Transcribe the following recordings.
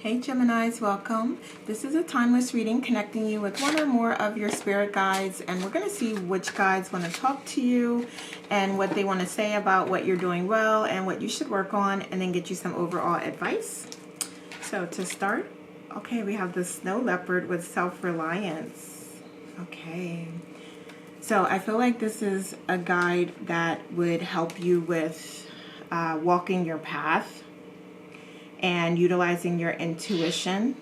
Hey Geminis, welcome. This is a timeless reading connecting you with one or more of your spirit guides, and we're going to see which guides want to talk to you and what they want to say about what you're doing well and what you should work on, and then get you some overall advice. So to start, okay, we have the snow leopard with self-reliance. Okay. So I feel like this is a guide that would help you with walking your path and utilizing your intuition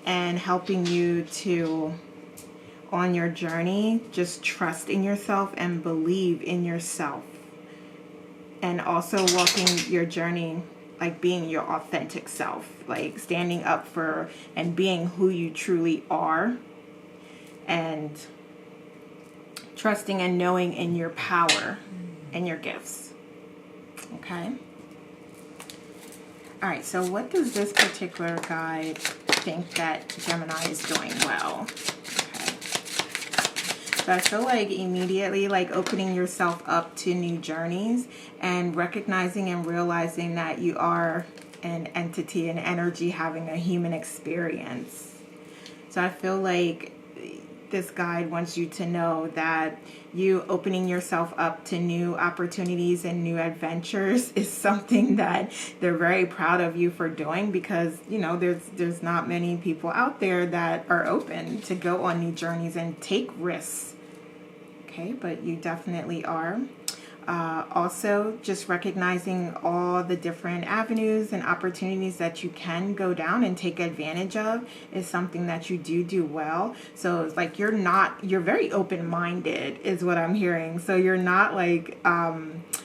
and helping you to, on your journey, just trust in yourself and believe in yourself. And also walking your journey like being your authentic self, like standing up for and being who you truly are, and trusting and knowing in your power and your gifts. Okay? All right, so what does this particular guide think that Gemini is doing well? Okay. So I feel like immediately like opening yourself up to new journeys and recognizing and realizing that you are an entity, an energy having a human experience. So I feel like this guide wants you to know that you opening yourself up to new opportunities and new adventures is something that they're very proud of you for doing, because you know there's not many people out there that are open to go on new journeys and take risks. Okay, but you definitely are. Also, just recognizing all the different avenues and opportunities that you can go down and take advantage of is something that you do well. So it's like you're very open-minded is what I'm hearing. So you're not like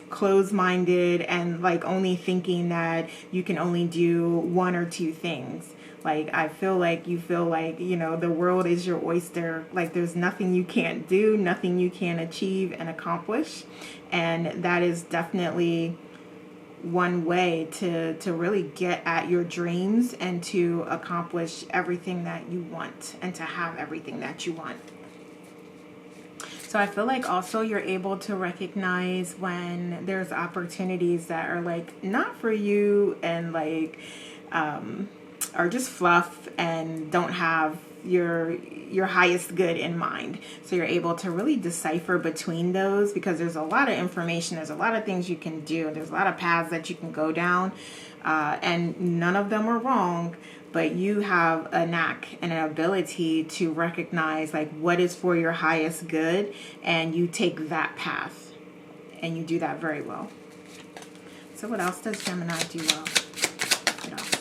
closed-minded and like only thinking that you can only do one or two things. Like, I feel like you feel like, you know, the world is your oyster. Like, there's nothing you can't do, nothing you can't achieve and accomplish. And that is definitely one way to really get at your dreams and to accomplish everything that you want and to have everything that you want. So I feel like also you're able to recognize when there's opportunities that are like not for you and like are just fluff and don't have your highest good in mind. So you're able to really decipher between those, because there's a lot of information, there's a lot of things you can do, there's a lot of paths that you can go down, and none of them are wrong, but you have a knack and an ability to recognize like what is for your highest good, and you take that path and you do that very well. So what else does Gemini do well? What else?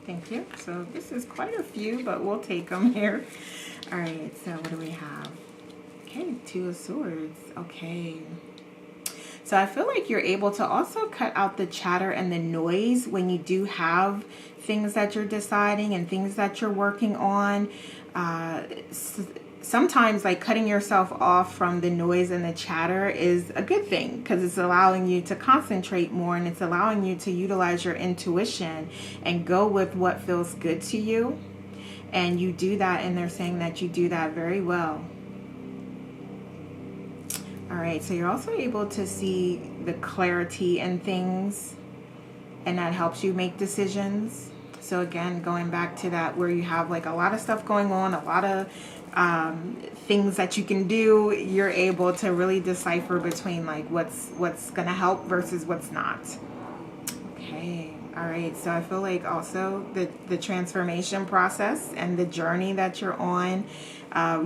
Thank you. So this is quite a few, but we'll take them here. All right, so what do we have? Okay, Two of Swords. Okay. So I feel like you're able to also cut out the chatter and the noise when you do have things that you're deciding and things that you're working on. Sometimes like cutting yourself off from the noise and the chatter is a good thing, because it's allowing you to concentrate more and it's allowing you to utilize your intuition and go with what feels good to you. And you do that, and they're saying that you do that very well. All right, so you're also able to see the clarity in things, and that helps you make decisions. So again, going back to that where you have like a lot of stuff going on, a lot of things that you can do, you're able to really decipher between like what's gonna help versus what's not. Okay, all right, so I feel like also the transformation process and the journey that you're on,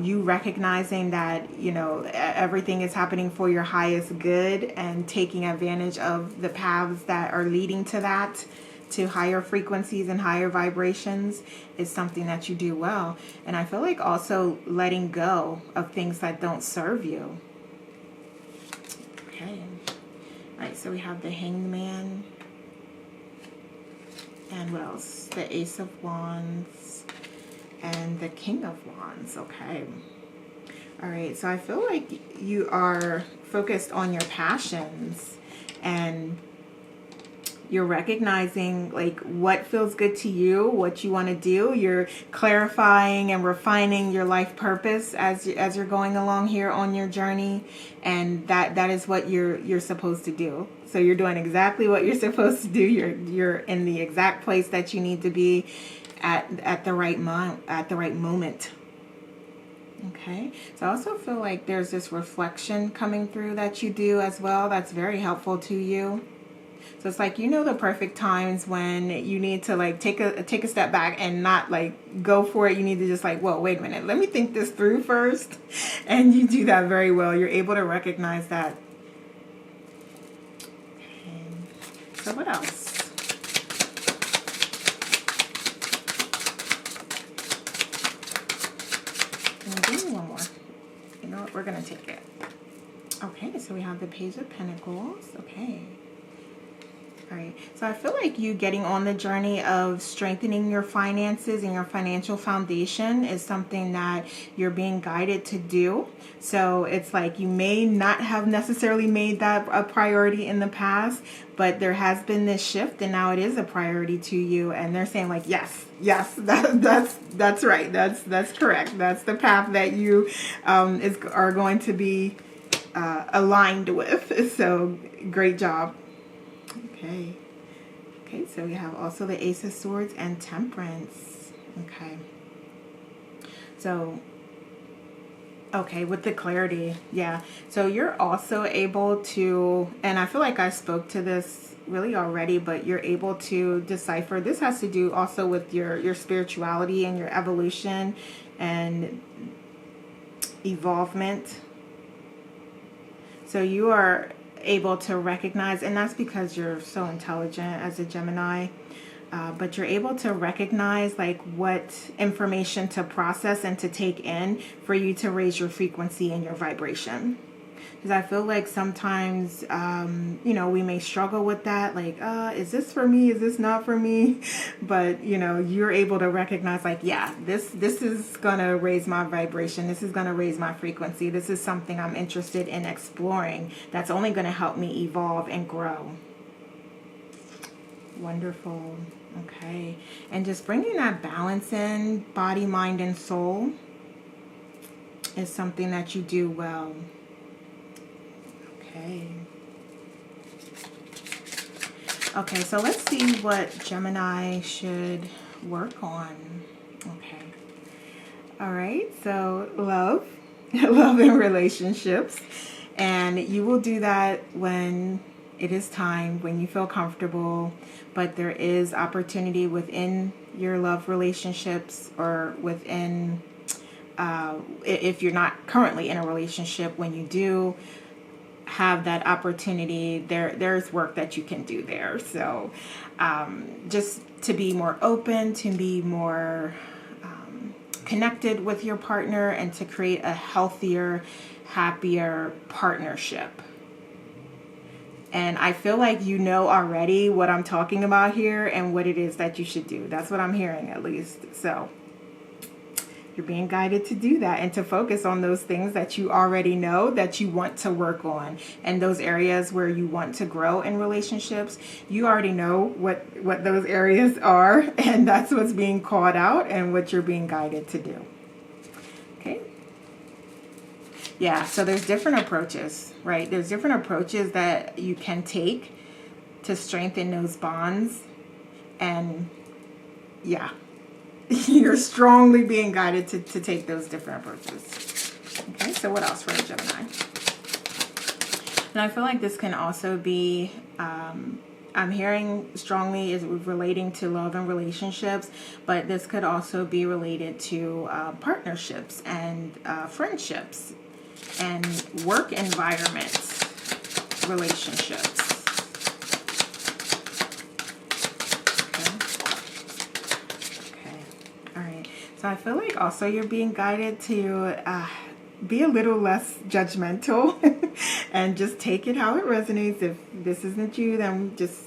you recognizing that, you know, everything is happening for your highest good and taking advantage of the paths that are leading to that, to higher frequencies and higher vibrations, is something that you do well. And I feel like also letting go of things that don't serve you. Okay. All right, so we have the Hanged Man. And what else? The Ace of Wands and the King of Wands. Okay. All right, so I feel like you are focused on your passions and You're recognizing like what feels good to you, what you want to do. You're clarifying and refining your life purpose as you're going along here on your journey, and that is what you're supposed to do. So you're doing exactly what you're supposed to do. You're in the exact place that you need to be at the right moment. Okay, so I also feel like there's this reflection coming through that you do as well. That's very helpful to you. So it's like, you know, the perfect times when you need to like take a step back and not like go for it. You need to just like, whoa, wait a minute, let me think this through first. And you do that very well. You're able to recognize that. Okay. So what else? Give me one more. You know what? We're going to take it. Okay, so we have the Page of Pentacles. Okay. All right. So I feel like you getting on the journey of strengthening your finances and your financial foundation is something that you're being guided to do. So it's like you may not have necessarily made that a priority in the past, but there has been this shift and now it is a priority to you. And they're saying like, yes, that's right. That's correct. That's the path that you are going to be aligned with. So great job. Okay, so we have also the Ace of Swords and Temperance. Okay. So, okay, with the clarity, yeah. So you're also able to, and I feel like I spoke to this really already, but you're able to decipher. This has to do also with your spirituality and your evolution and evolvement. So you are able to recognize, and that's because you're so intelligent as a Gemini, but you're able to recognize like what information to process and to take in for you to raise your frequency and your vibration. Because I feel like sometimes, you know, we may struggle with that, like, is this for me? Is this not for me? But, you know, you're able to recognize like, yeah, this is going to raise my vibration. This is going to raise my frequency. This is something I'm interested in exploring. That's only going to help me evolve and grow. Wonderful. Okay. And just bringing that balance in, body, mind, and soul is something that you do well. Okay, so let's see what Gemini should work on. Okay. All right, so love and relationships. And you will do that when it is time, when you feel comfortable, but there is opportunity within your love relationships or within, if you're not currently in a relationship, when you do have that opportunity, there's work that you can do there. So just to be more open, to be more connected with your partner, and to create a healthier, happier partnership. And I feel like you know already what I'm talking about here and what it is that you should do. That's what I'm hearing, at least. So you're being guided to do that and to focus on those things that you already know that you want to work on, and those areas where you want to grow in relationships. You already know what those areas are, and that's what's being called out and what you're being guided to do. Okay. Yeah, so there's different approaches, right? There's different approaches that you can take to strengthen those bonds. And yeah, you're strongly being guided to take those different approaches. Okay, so what else for the Gemini? And I feel like this can also be, I'm hearing strongly is relating to love and relationships, but this could also be related to partnerships and friendships and work environments, relationships. So I feel like also you're being guided to be a little less judgmental and just take it how it resonates. If this isn't you, then just,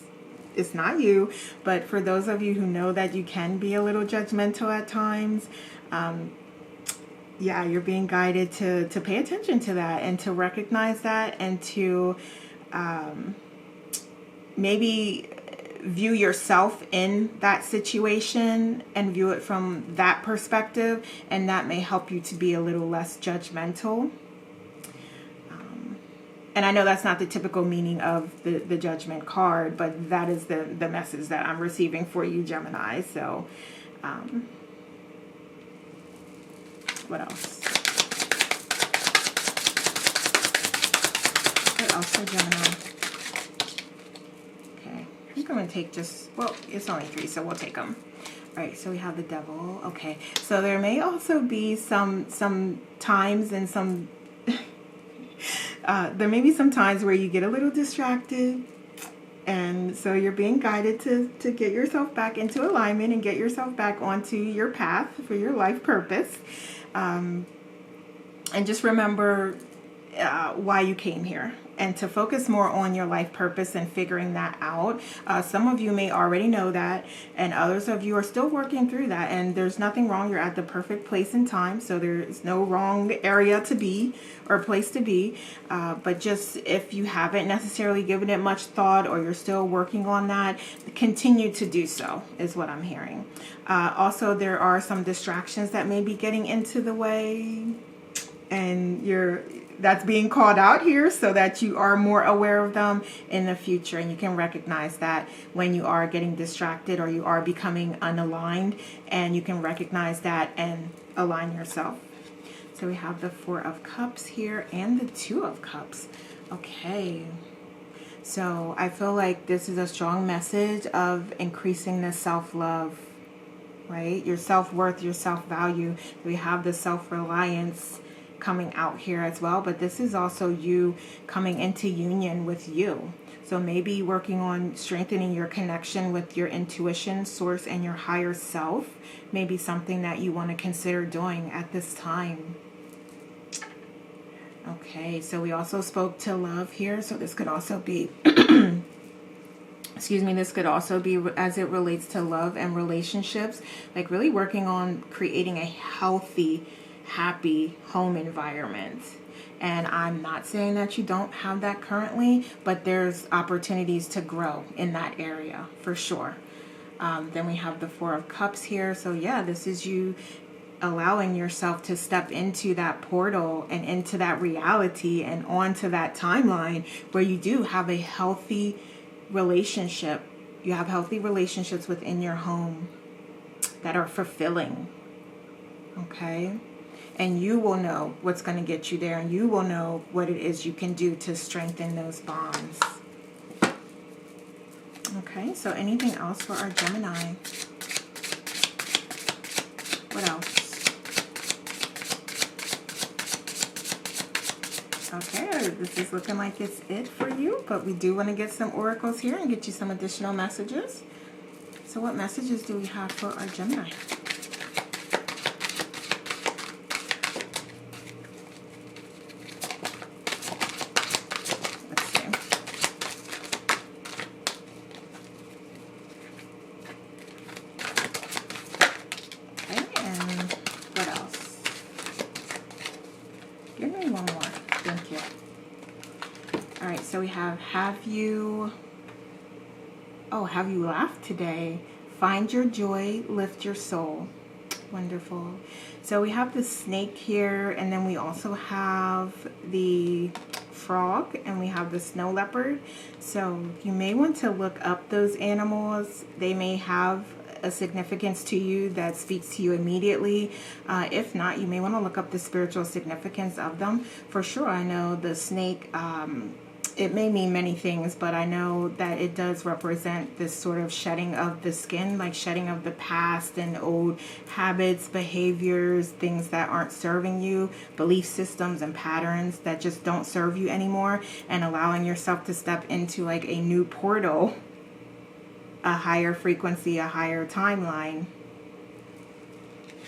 it's not you. But for those of you who know that you can be a little judgmental at times, yeah, you're being guided to pay attention to that and to recognize that, and to maybe view yourself in that situation and view it from that perspective, and that may help you to be a little less judgmental. And I know that's not the typical meaning of the Judgment card, but that is the message that I'm receiving for you, Gemini. So, what else? What else for Gemini? Okay, I think I'm going to take just, well, it's only 3, so we'll take them. All right, so we have the Devil. Okay, so there may also be some times and some... there may be some times where you get a little distracted, and so you're being guided to get yourself back into alignment and get yourself back onto your path for your life purpose. And just remember why you came here, and to focus more on your life purpose and figuring that out. Some of you may already know that, and others of you are still working through that, and there's nothing wrong. You're at the perfect place and time, so there's no wrong area to be or place to be. But just if you haven't necessarily given it much thought, or you're still working on that, continue to do so, is what I'm hearing. Also, there are some distractions that may be getting into the way, and that's being called out here so that you are more aware of them in the future, and you can recognize that when you are getting distracted or you are becoming unaligned, and you can recognize that and align yourself. So we have the 4 of Cups here and the 2 of Cups. Okay, so I feel like this is a strong message of increasing the self-love, right? Your self-worth, your self-value. We have the self-reliance coming out here as well, but this is also you coming into union with you. So maybe working on strengthening your connection with your intuition, source, and your higher self may be something that you want to consider doing at this time. Okay, so we also spoke to love here, so this could also be excuse me, this could also be as it relates to love and relationships, like really working on creating a healthy, happy home environment. And I'm not saying that you don't have that currently, but there's opportunities to grow in that area for sure. Then we have the 4 of Cups here. So yeah, this is you allowing yourself to step into that portal and into that reality and onto that timeline where you do have a healthy relationship. You have healthy relationships within your home that are fulfilling. Okay? And you will know what's going to get you there, and you will know what it is you can do to strengthen those bonds. Okay, so anything else for our Gemini? What else? Okay, this is looking like it's it for you, but we do want to get some oracles here and get you some additional messages. So what messages do we have for our Gemini? So we have you laughed today? Find your joy, lift your soul. Wonderful. So we have the snake here, and then we also have the frog, and we have the snow leopard. So you may want to look up those animals. They may have a significance to you that speaks to you immediately. If not, you may want to look up the spiritual significance of them. For sure, I know the snake, it may mean many things, but I know that it does represent this sort of shedding of the skin, like shedding of the past and old habits, behaviors, things that aren't serving you, belief systems and patterns that just don't serve you anymore, and allowing yourself to step into like a new portal, a higher frequency, a higher timeline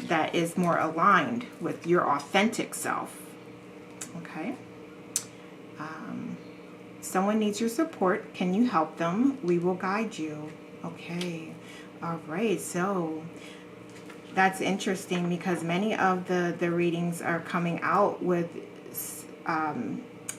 that is more aligned with your authentic self. Okay. Someone needs your support. Can you help them? We will guide you. Okay. All right. So that's interesting because many of the readings are coming out with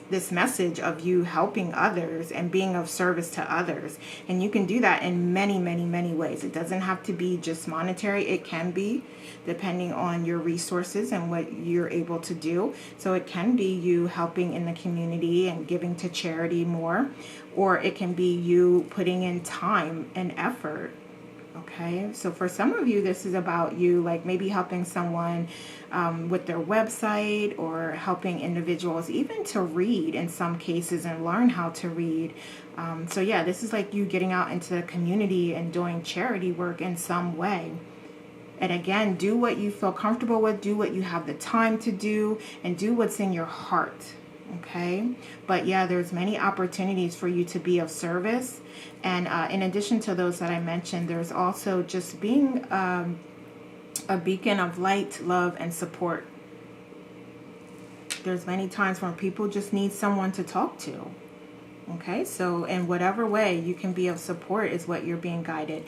this message of you helping others and being of service to others. And you can do that in many, many, many ways. It doesn't have to be just monetary. It can be, depending on your resources and what you're able to do. So it can be you helping in the community and giving to charity more, or it can be you putting in time and effort. Okay, so for some of you, this is about you, like maybe helping someone with their website, or helping individuals even to read in some cases and learn how to read. So yeah, this is like you getting out into the community and doing charity work in some way. And again, do what you feel comfortable with, do what you have the time to do, and do what's in your heart. Okay, but yeah, there's many opportunities for you to be of service. And in addition to those that I mentioned, there's also just being a beacon of light, love, and support. There's many times when people just need someone to talk to. Okay, so in whatever way you can be of support is what you're being guided.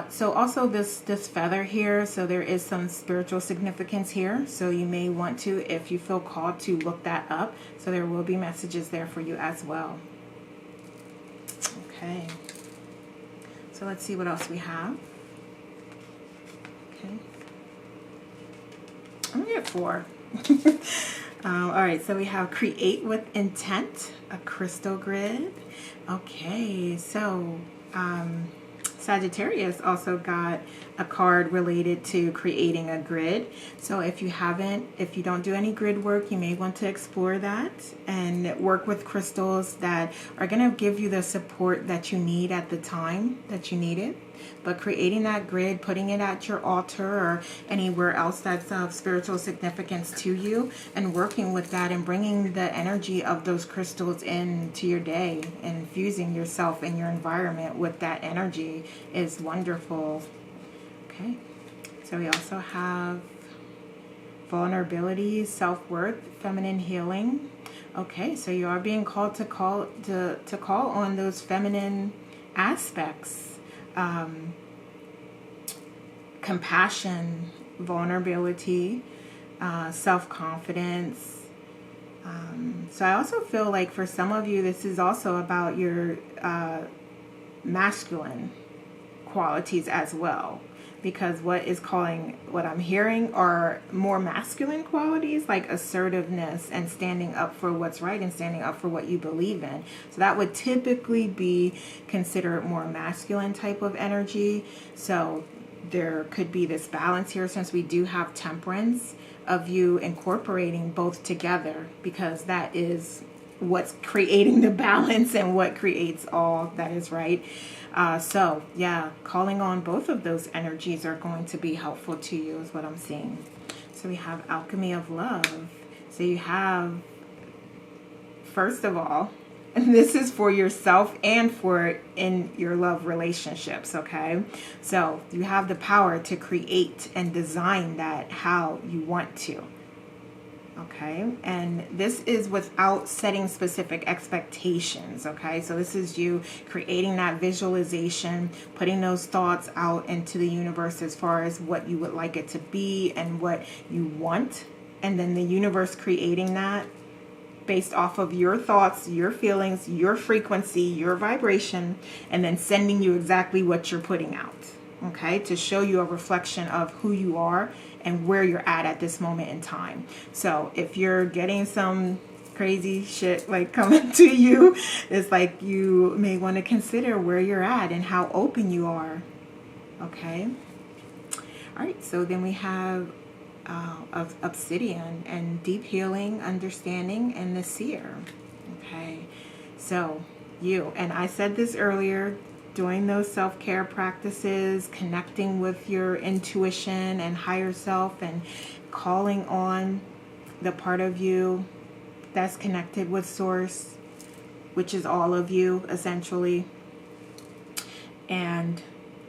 So also this feather here, so there is some spiritual significance here. So you may want to, if you feel called to, look that up. So there will be messages there for you as well. Okay. So let's see what else we have. Okay. I'm going to get 4. All right, so we have create with intent, a crystal grid. Okay, so Sagittarius also got a card related to creating a grid. So if you don't do any grid work, you may want to explore that and work with crystals that are going to give you the support that you need at the time that you need it. But creating that grid, putting it at your altar or anywhere else that's of spiritual significance to you, and working with that and bringing the energy of those crystals into your day, and infusing yourself and your environment with that energy is wonderful. Okay, so we also have vulnerability, self-worth, feminine healing. Okay, so you are being called to call on those feminine aspects. Compassion, vulnerability, self-confidence. So I also feel like for some of you, this is also about your masculine qualities as well. Because what I'm hearing are more masculine qualities, like assertiveness and standing up for what's right and standing up for what you believe in. So that would typically be considered more masculine type of energy. So there could be this balance here, since we do have temperance, of you incorporating both together, because that is what's creating the balance and what creates all that is right. So yeah, calling on both of those energies are going to be helpful to you is what I'm seeing. So we have alchemy of love. So you have, first of all, and this is for yourself and for in your love relationships, okay? So you have the power to create and design that how you want to. Okay, and this is without setting specific expectations, okay? So this is you creating that visualization, putting those thoughts out into the universe as far as what you would like it to be and what you want, and then the universe creating that based off of your thoughts, your feelings, your frequency, your vibration, and then sending you exactly what you're putting out, okay? To show you a reflection of who you are and where you're at this moment in time. So if you're getting some crazy shit like coming to you, it's like you may want to consider where you're at and how open you are. Okay. All right. So then we have of obsidian and deep healing, understanding, and the seer. Okay. So you, and I said this earlier, doing those self-care practices, connecting with your intuition and higher self, and calling on the part of you that's connected with source, which is all of you essentially, and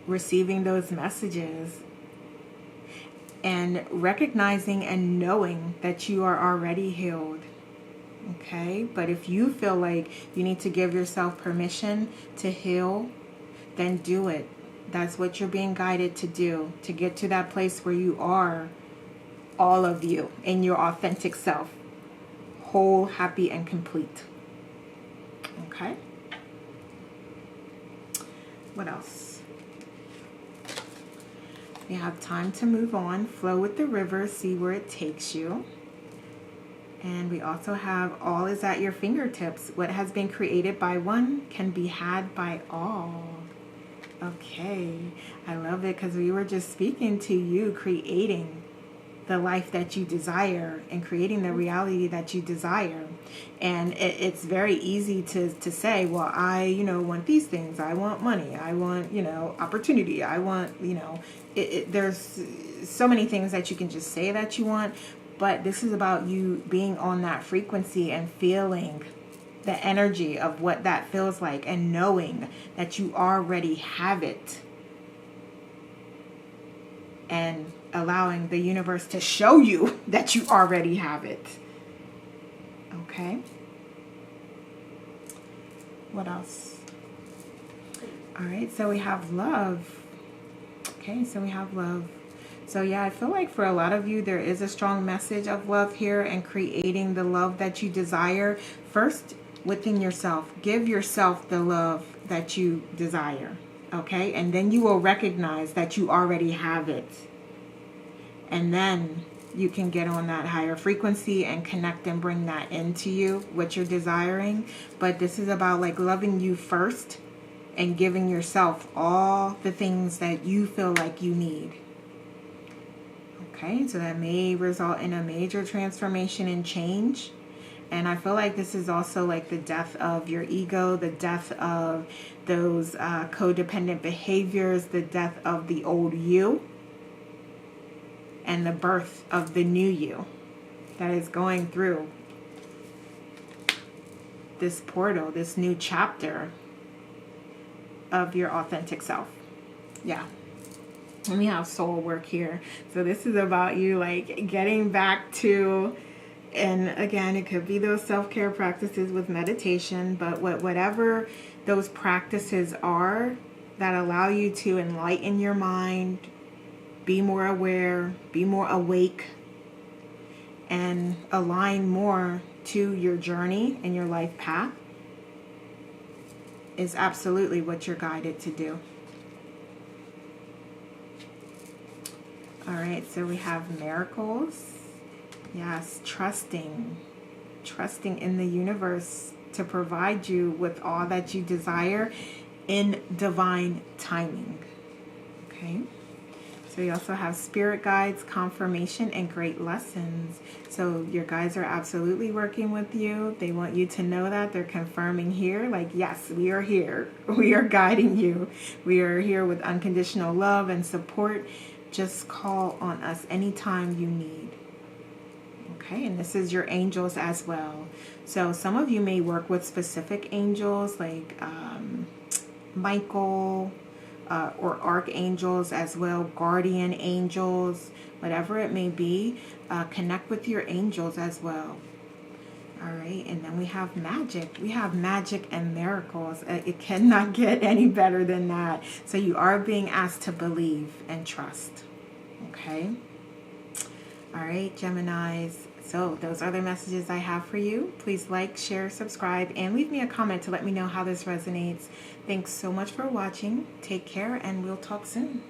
receiving those messages and recognizing and knowing that you are already healed. Okay, but if you feel like you need to give yourself permission to heal, then do it. That's what you're being guided to do, to get to that place where you are all of you in your authentic self, whole, happy, and complete. Okay. What else? You have time to move on, flow with the river, see where it takes you. And we also have all is at your fingertips. What has been created by one can be had by all. Okay, I love it because we were just speaking to you creating the life that you desire and creating the reality that you desire. And it's very easy to say, well, I, want these things. I want money. I want, opportunity. I want, there's so many things that you can just say that you want. But this is about you being on that frequency and feeling the energy of what that feels like and knowing that you already have it. And allowing the universe to show you that you already have it. Okay. What else? All right, so we have love. Okay, so we have love. So yeah, I feel like for a lot of you, there is a strong message of love here and creating the love that you desire. First, within yourself, give yourself the love that you desire. Okay, and then you will recognize that you already have it. And then you can get on that higher frequency and connect and bring that into you, what you're desiring. But this is about like loving you first and giving yourself all the things that you feel like you need. Okay, so that may result in a major transformation and change. And I feel like this is also like the death of your ego, the death of those codependent behaviors, the death of the old you, and the birth of the new you that is going through this portal, this new chapter of your authentic self. Yeah. And we have soul work here. So this is about you like getting back to, and again, it could be those self-care practices with meditation, but whatever those practices are that allow you to enlighten your mind, be more aware, be more awake, and align more to your journey and your life path is absolutely what you're guided to do. All right, so we have miracles. Yes, trusting in the universe to provide you with all that you desire in divine timing. Okay. So you also have spirit guides, confirmation, and great lessons. So your guides are absolutely working with you. They want you to know that. They're confirming here, like, yes, we are here. We are guiding you. We are here with unconditional love and support. Just call on us anytime you need. Okay, and this is your angels as well. So some of you may work with specific angels like Michael, or archangels as well, guardian angels, whatever it may be. Connect with your angels as well. All right, and then we have magic. We have magic and miracles. It cannot get any better than that. So you are being asked to believe and trust. Okay. All right, Geminis. So those are the messages I have for you. Please like, share, subscribe, and leave me a comment to let me know how this resonates. Thanks so much for watching. Take care, and we'll talk soon.